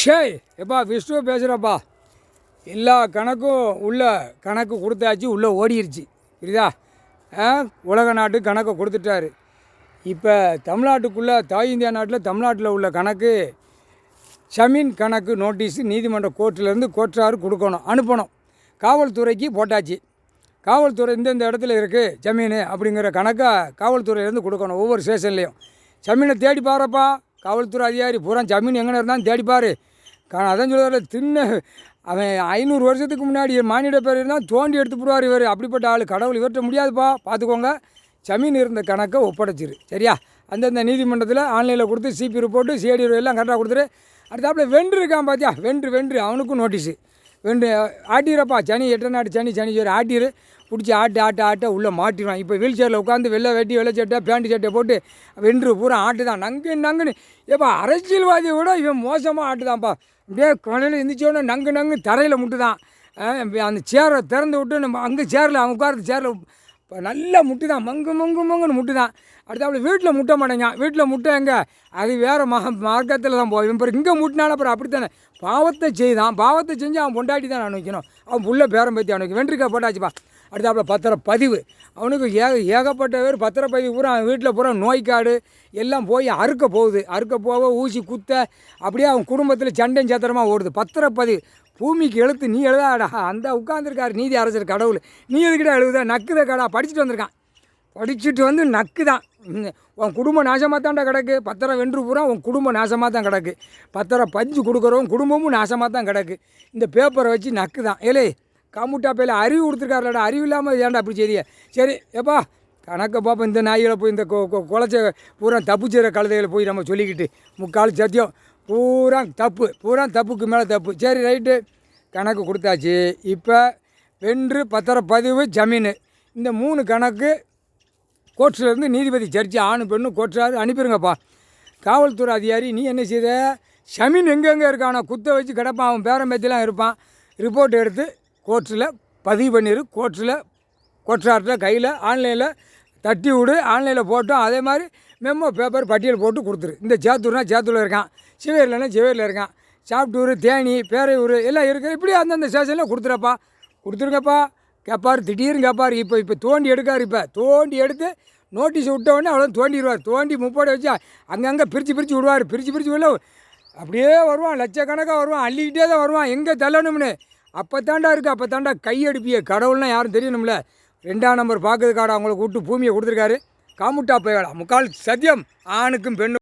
ஷேய் எப்பா விஷ்ணு பேசுகிறப்பா. எல்லா கணக்கும் உள்ள கணக்கு கொடுத்தாச்சு, உள்ளே ஓடிடுச்சு. புரியுதா? உலக நாட்டு கணக்கை கொடுத்துட்டாரு. இப்போ தமிழ்நாட்டுக்குள்ளே தாய் இந்தியா நாட்டில் தமிழ்நாட்டில் உள்ள கணக்கு ஜமீன் கணக்கு நோட்டீஸு நீதிமன்ற கோர்ட்டிலேருந்து கோர்ட்டாரு கொடுக்கணும், அனுப்பணும். காவல்துறைக்கு போட்டாச்சு. காவல்துறை இந்தந்த இடத்துல இருக்குது ஜமீன் அப்படிங்கிற கணக்கை காவல்துறையிலேருந்து கொடுக்கணும். ஒவ்வொரு ஸ்டேஷன்லேயும் ஜமீனை தேடி பாருப்பா. காவல்துறை அதிகாரி பூரா ஜமீன் எங்கே இருந்தாலும் தேடிப்பார். அதான் சொல்லுவார், அவன் 500 வருஷத்துக்கு முன்னாடி மானிட பேர் இருந்தால் தோண்டி எடுத்து போடுவார் இவர். அப்படிப்பட்ட ஆள் கடவுள் இவர்கிட்ட முடியாதுப்பா, பார்த்துக்கோங்க. ஜமீன் இருந்த கணக்கை ஒப்படைச்சிரு, சரியா? அந்தந்த நீதிமன்றத்தில் ஆன்லைனில் கொடுத்து சிபி ரிப்போர்ட்டு சிஐடி எல்லாம் கரெக்டாக கொடுத்துரு. அடுத்தாப்பில் வென்று இருக்கான் பார்த்தியா, வென்று அவனுக்கும் நோட்டீஸு. வென்று ஆட்டிடுறப்பா. சனி 8 நாட்டு சனி சரி ஆட்டிடு. பிடிச்சி ஆட்ட உள்ளே மாட்டிடுவான். இப்போ வீல் சேரில் உட்காந்து வெள்ளை வெட்டி வெள்ளை சட்டை பேண்ட் சட்டை போட்டு வென்று பூரா ஆட்டு தான் நங்குன்னு. ஏப்பா அரசியல்வாதியை விட இவன் மோசமாக ஆட்டுதான்ப்பா. அப்படியே காலையில் எழுந்திரிச்சோடனே நங்கு தரையில் முட்டுதான். அந்த சேரை திறந்து விட்டு நம்ம அங்கே சேரில் அவன் உட்கார்றது சேரில் நல்லா முட்டுதான், மங்குன்னு முட்டுதான். அடுத்தாப்புல வீட்டில் முட்ட மாட்டேங்க. வீட்டில் முட்டை எங்கே, அது வேறு மார்க்கத்தில் தான் போய் இவன் இங்கே முட்டினாலும் அப்புறம் அப்படித்தானே பாவத்தை செய்தான். பாவத்தை செஞ்சு அவன் பொண்டாட்டி தான் நான் வைக்கணும், அவன் புள்ள பேரம் பற்றி அவனுக்கு வென்றிக்காய் போட்டாச்சுப்பா. அடுத்தாப்புல பத்திரப்பதிவு அவனுக்கு ஏகப்பட்ட பேர் பத்திரப்பதிவு பூரா அவன் வீட்டில் பூரா நோய்க்காடு எல்லாம் போய் அறுக்க போக ஊசி குத்த அப்படியே அவன் குடும்பத்தில் சண்டையும் சத்திரமாக ஓடுது. பத்திரப்பதிவு பூமிக்கு எழுத்து நீ எழுதாடா. அந்த உட்காந்துருக்காரு நீதி அரசர் கடவுள். நீ எதுக்கிட்ட எழுதுத? நக்குத கடா படிச்சுட்டு வந்திருக்கான். படிச்சுட்டு வந்து நக்கு தான். உன் குடும்பம் நாசமாக தான்டா கிடக்கு. பத்திரம் வென்று பூரா உன் குடும்பம் நாசமாக தான் கிடக்கு. பத்திரம் பஞ்சு கொடுக்குறவன் குடும்பமும் நாசமாக தான் கிடக்கு. இந்த பேப்பரை வச்சு நக்கு தான். ஏலே கம்முட்டா பேல அறிவு கொடுத்துருக்காருலடா, அறிவு இல்லாமல் ஏன்டா அப்படி சரியா? சரி எப்பா கணக்கை பார்ப்போம். இந்த நாய்களை போய் இந்த குளச்ச பூரா தப்பு செய்கிற கழுதைகளை போய் நம்ம சொல்லிக்கிட்டு முக்கால் சத்தியம் பூரா தப்புக்கு மேலே தப்பு. சரி ரைட்டு, கணக்கு கொடுத்தாச்சு. இப்போ வென்று பத்திரப்பதிவு ஜமீன் இந்த 3 கணக்கு கோர்ட்ஸ்லேருந்து நீதிபதி ஜட்ஜி ஆணு பெண்ணு கோர்ட்டாரு அனுப்பிடுங்கப்பா. காவல்துறை அதிகாரி நீ என்ன செய்த? ஜமீன் எங்கெங்கே இருக்கானோ குத்த வச்சு கிடப்பான், அவன் பேரம்பேத்திலாம் இருப்பான். ரிப்போர்ட் எடுத்து கோர்ட்டில் பதிவு பண்ணிடு. கோர்ட்டார்கிட்ட கையில் ஆன்லைனில் தட்டி விடு. ஆன்லைனில் போட்டோம். அதே மாதிரி மெமோ பேப்பர் பட்டியல் போட்டு கொடுத்துரு. இந்த சேத்தூர்னா சேத்தூரில் இருக்கான், சிவேரில்னா சிவேரில் இருக்கான், சாப்பிட்டூர் தேனி பேரையூர் எல்லாம் இருக்குது. இப்படி அந்தந்த ஸ்டேஷனில் கொடுத்துருங்கப்பா. கேட்பார், திடீர்னு கேட்பார். இப்போ தோண்டி எடுக்கார். இப்போ தோண்டி எடுத்து நோட்டீஸ் விட்டவுடனே அவ்வளோ தோண்டிடுவார். தோண்டி முப்போட வச்சு அங்கங்கே பிரித்து விடுவார். பிரித்து விட அப்படியே வருவான், லட்சக்கணக்காக வருவான், அள்ளிக்கிட்டே தான் வருவான். எங்கே தள்ளணும்னு அப்போ தாண்டா கையெடுப்பிய கடவுள்னா யாரும் தெரியணும்ல. 2ஆம் நம்பர் பார்க்கறதுக்காக அவங்கள கூப்பிட்டு பூமியை கொடுத்துருக்காரு. காமுட்டா பயலா முக்கால் சத்தியம் ஆணுக்கும் பெண்ணும்.